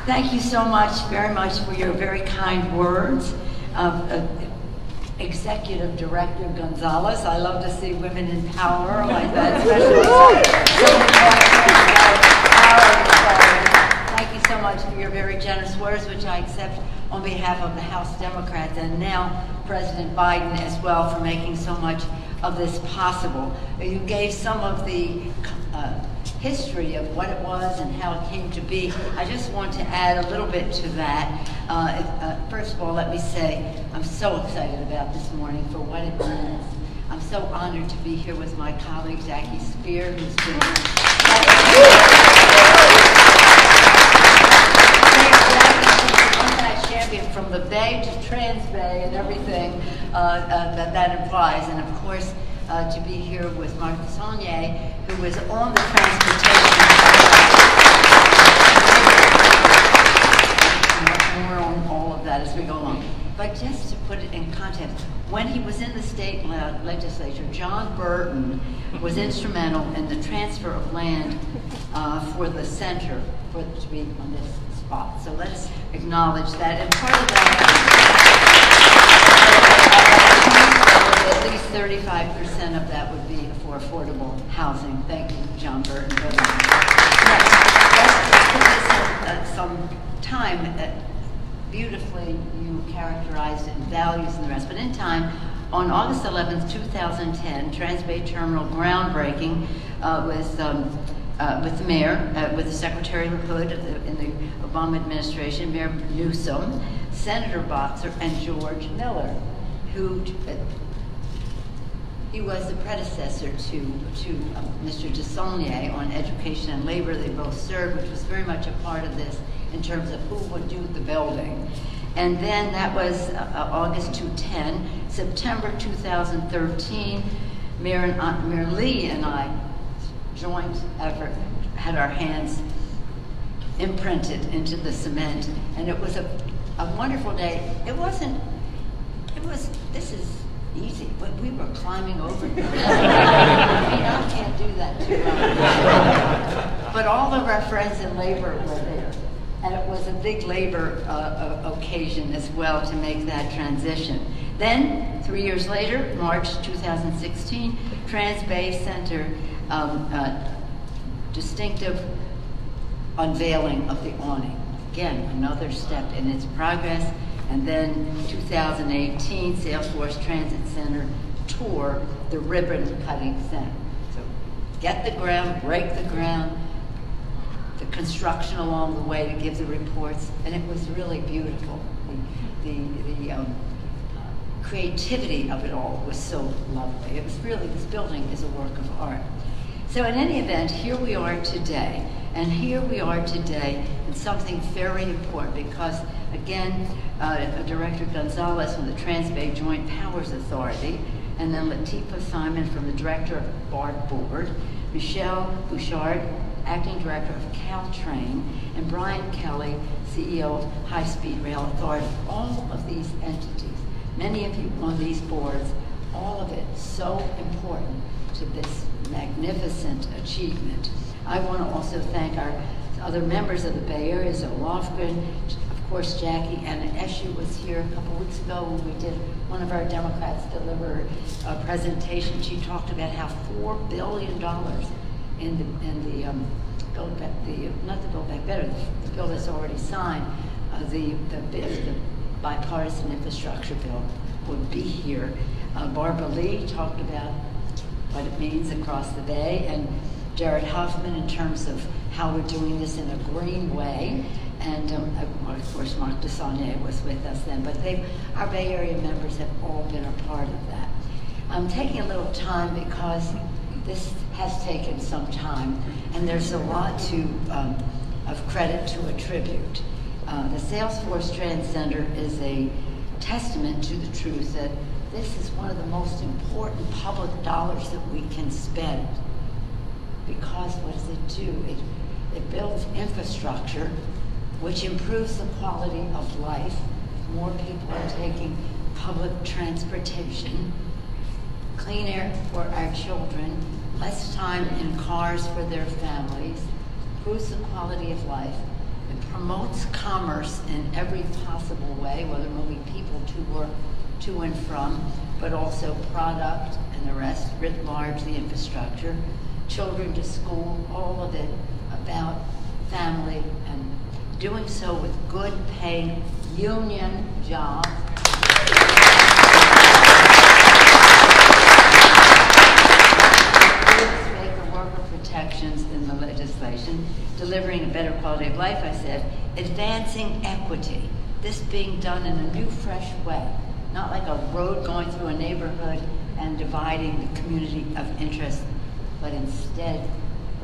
Thank you so much, very much, for your very kind words. Executive Director Gonzalez, I love to see women in power like that, especially. Thank you so much for your very generous words, which I accept on behalf of the House Democrats and now President Biden as well, for making so much of this possible. You gave some of the history of what it was and how it came to be. I just want to add a little bit to that. First of all, let me say I'm so excited about this morning for what it means. I'm so honored to be here with my colleague Jackie Speier, who's been that champion from the Bay to Trans-Bay and everything that implies, and of course to be here with Mark Saunier, who was on the transportation. More on all of that as we go along. But just to put it in context, when he was in the state legislature, John Burton was instrumental in the transfer of land for the center to be on this spot. So let's acknowledge that. And part of that, at least 35% of that would be for affordable housing. Thank you, John Burton, for that. Let's put this some time. Beautifully, you characterized it in values and the rest. But in time, on August 11th, 2010, Trans-Bay Terminal groundbreaking with the mayor, with the Secretary of Hood in the Obama administration, Mayor Newsom, Senator Boxer, and George Miller, who he was the predecessor to Mr. DeSaulnier on education and labor. They both served, which was very much a part of this in terms of who would do the building. And then that was August 2010. September 2013, Mayor Lee and I, joint effort, had our hands imprinted into the cement. And it was a wonderful day. This is easy, but we were climbing over. I mean, I can't do that too much. But all of our friends in labor were there. And it was a big labor occasion as well to make that transition. Then, 3 years later, March 2016, Trans-Bay Center, distinctive unveiling of the awning. Again, another step in its progress. And then 2018, Salesforce Transit Center tour, the ribbon cutting center. So get the ground, break the ground, the construction along the way to give the reports, and it was really beautiful. The creativity of it all was so lovely. It was really, this building is a work of art. So in any event, here we are today. And here we are today in something very important because, again, Director Gonzalez from the Trans-Bay Joint Powers Authority, and then Latifah Simon from the Director of BART Board, Michelle Bouchard, Acting Director of Caltrain, and Brian Kelly, CEO of High Speed Rail Authority. All of these entities, many of you on these boards, all of it so important to this magnificent achievement. I want to also thank our other members of the Bay Area, Zoe Lofgren, of course Jackie, and Eshu was here a couple weeks ago when we did, one of our Democrats delivered a presentation. She talked about how $4 billion in the Build Back, not the Build Back Better, the bill that's already signed, the bipartisan infrastructure bill would be here. Barbara Lee talked about what it means across the Bay, and Jared Hoffman in terms of how we're doing this in a green way, and of course Mark DeSaulnier was with us then, but our Bay Area members have all been a part of that. I'm taking a little time because this has taken some time, and there's a lot of credit to attribute. The Salesforce Trans Center is a testament to the truth that this is one of the most important public dollars that we can spend. Because what does it do? It builds infrastructure, which improves the quality of life. More people are taking public transportation, clean air for our children, less time in cars for their families, improves the quality of life, It promotes commerce in every possible way, whether moving people to work, to and from, but also product and the rest, writ large, the infrastructure, children to school, all of it about family, and doing so with good paying union jobs. Worker protections in the legislation, delivering a better quality of life, I said, advancing equity, this being done in a new, fresh way, not like a road going through a neighborhood and dividing the community of interest, but instead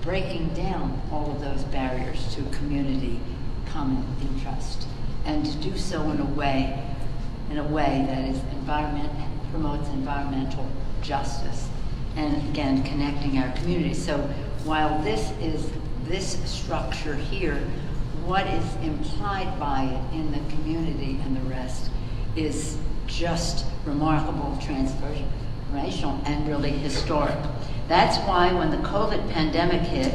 breaking down all of those barriers to community common interest, and to do so in a way that is promotes environmental justice, and again, connecting our communities. So while this is this structure here, what is implied by it in the community and the rest is just remarkable, transformational, and really historic. That's why when the COVID pandemic hit,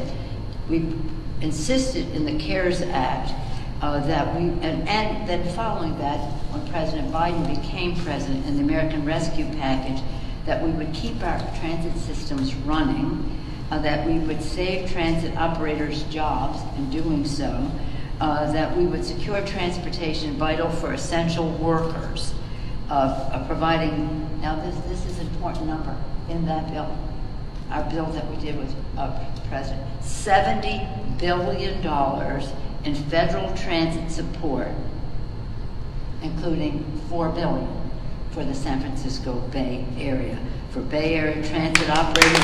we insisted in the CARES Act and then following that, when President Biden became president in the American Rescue Package, that we would keep our transit systems running, that we would save transit operators' jobs in doing so, that we would secure transportation vital for essential workers, providing, now this is an important number in that bill, our bill that we did with President, $70 billion in federal transit support, including $4 billion for the San Francisco Bay Area, for Bay Area transit operators,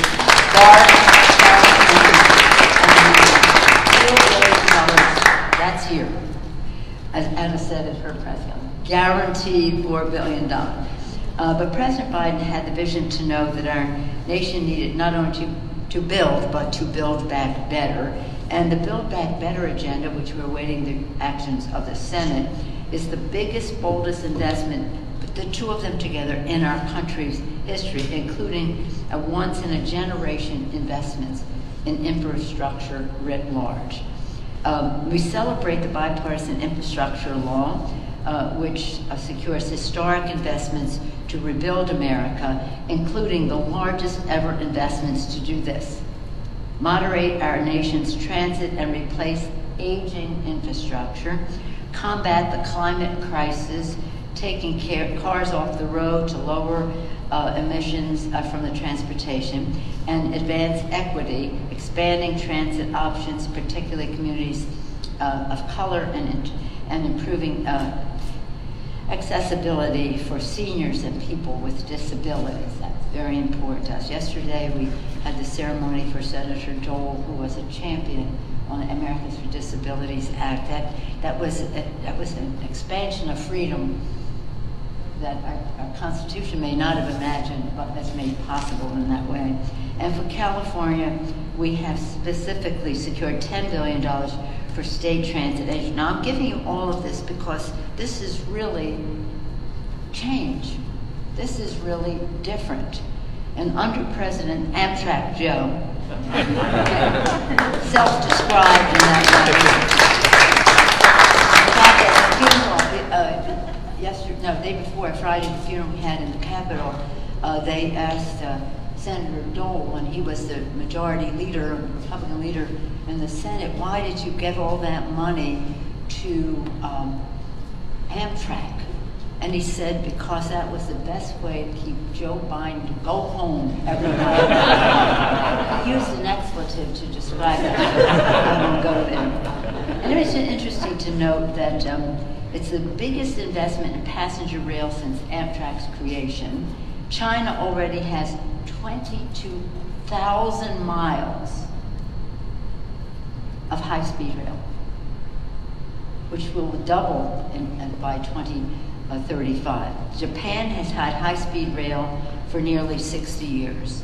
that's here, as Anna said at her press conference, guaranteed $4 billion. But President Biden had the vision to know that our nation needed not only to build, but to build back better. And the Build Back Better agenda, which we're awaiting the actions of the Senate, is the biggest, boldest investment, the two of them together, in our country's history, including a once-in-a-generation investments in infrastructure writ large. We celebrate the bipartisan infrastructure law, which secures historic investments to rebuild America, including the largest ever investments to do this. Moderate our nation's transit and replace aging infrastructure, combat the climate crisis, taking cars off the road to lower emissions from the transportation, and advance equity, expanding transit options, particularly communities of color, and improving accessibility for seniors and people with disabilities. That's very important to us. Yesterday we had the ceremony for Senator Dole, who was a champion on the Americans with Disabilities Act. That was an expansion of freedom that our Constitution may not have imagined, but that's made possible in that way. And for California, we have specifically secured $10 billion for state transit agencies. Now, I'm giving you all of this because this is really change. This is really different. And under President Amtrak Joe, self-described in that way. The day before, Friday, the funeral we had in the Capitol, they asked Senator Dole, when he was the majority leader, Republican leader in the Senate, why did you give all that money to Amtrak? And he said, because that was the best way to keep Joe Biden to go home every night. He used an expletive to describe it. I won't go there. And it's interesting to note that it's the biggest investment in passenger rail since Amtrak's creation. China already has 22,000 miles of high-speed rail, which will double by 2035. Japan has had high-speed rail for nearly 60 years.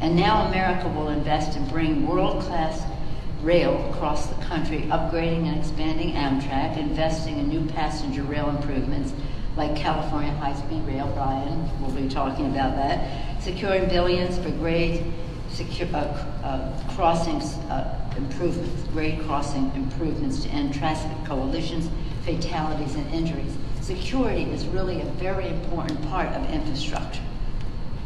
And now America will invest in bringing world-class rail across the country, upgrading and expanding Amtrak, investing in new passenger rail improvements like California high-speed rail. Brian will be talking about that. Securing billions for grade crossings improvements, grade crossing improvements to end traffic collisions, fatalities, and injuries. Security is really a very important part of infrastructure.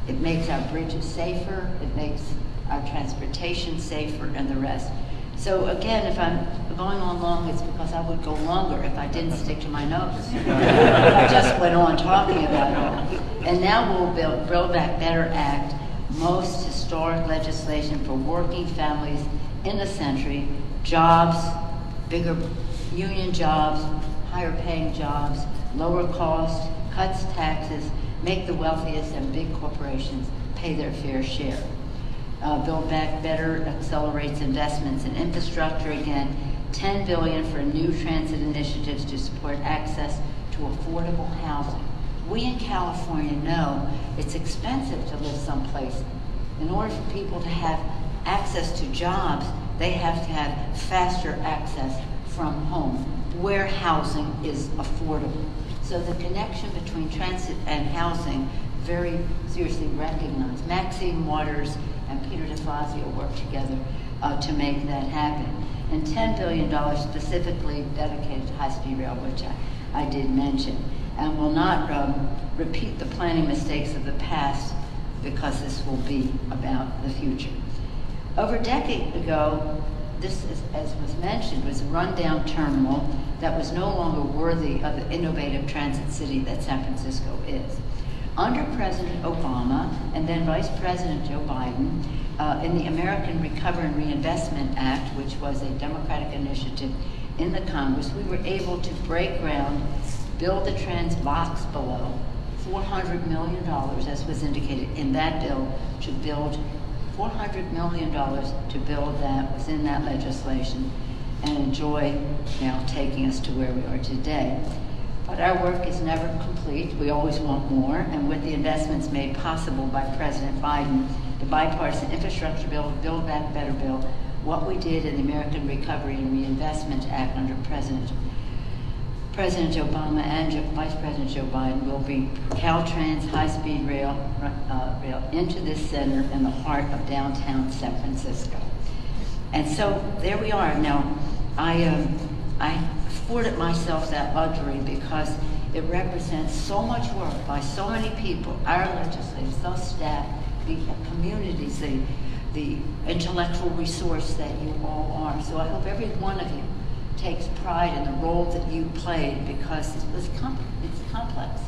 It makes our bridges safer, it makes our transportation safer, and the rest. So again, if I'm going on long, it's because I would go longer if I didn't stick to my notes. I just went on talking about it all. And now we'll Build Back Better Act, most historic legislation for working families in the century, jobs, bigger union jobs, higher paying jobs, lower cost, cuts taxes, make the wealthiest and big corporations pay their fair share. Build Back Better accelerates investments in infrastructure again, $10 billion for new transit initiatives to support access to affordable housing. We in California know it's expensive to live someplace. In order for people to have access to jobs, they have to have faster access from home, where housing is affordable. So the connection between transit and housing, very seriously recognized. Maxine Waters and Peter DeFazio work together to make that happen. And $10 billion specifically dedicated to high-speed rail, which I did mention. And will not repeat the planning mistakes of the past, because this will be about the future. Over a decade ago, this, as was mentioned, was a rundown terminal that was no longer worthy of the innovative transit city that San Francisco is. Under President Obama and then Vice President Joe Biden, in the American Recovery and Reinvestment Act, which was a Democratic initiative in the Congress, we were able to break ground, build the trans box below, $400 million, as was indicated in that bill, to build $400 million to build that was in that legislation, and enjoy now taking us to where we are today. But our work is never complete. We always want more, and with the investments made possible by President Biden, the bipartisan infrastructure bill, Build Back Better bill, what we did in the American Recovery and Reinvestment Act under President Obama and Vice President Joe Biden will bring Caltrans high-speed rail into this center in the heart of downtown San Francisco. And so there we are. Now, I afforded myself that luxury because it represents so much work by so many people, our legislators, those staff, the communities, the intellectual resource that you all are. So I hope every one of you takes pride in the role that you played, because it's complex.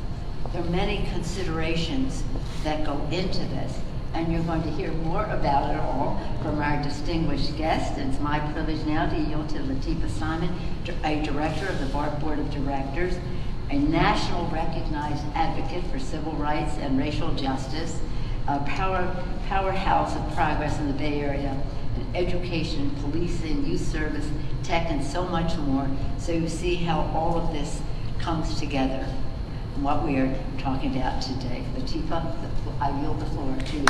There are many considerations that go into this, and you're going to hear more about it all from our distinguished guest. And it's my privilege now to yield to Lateefah Simon, a director of the Board of Directors, a national recognized advocate for civil rights and racial justice, a powerhouse of progress in the Bay Area, in education, policing, youth service, tech, and so much more. So you see how all of this comes together and what we are talking about today. Lateefah, I yield the floor to you.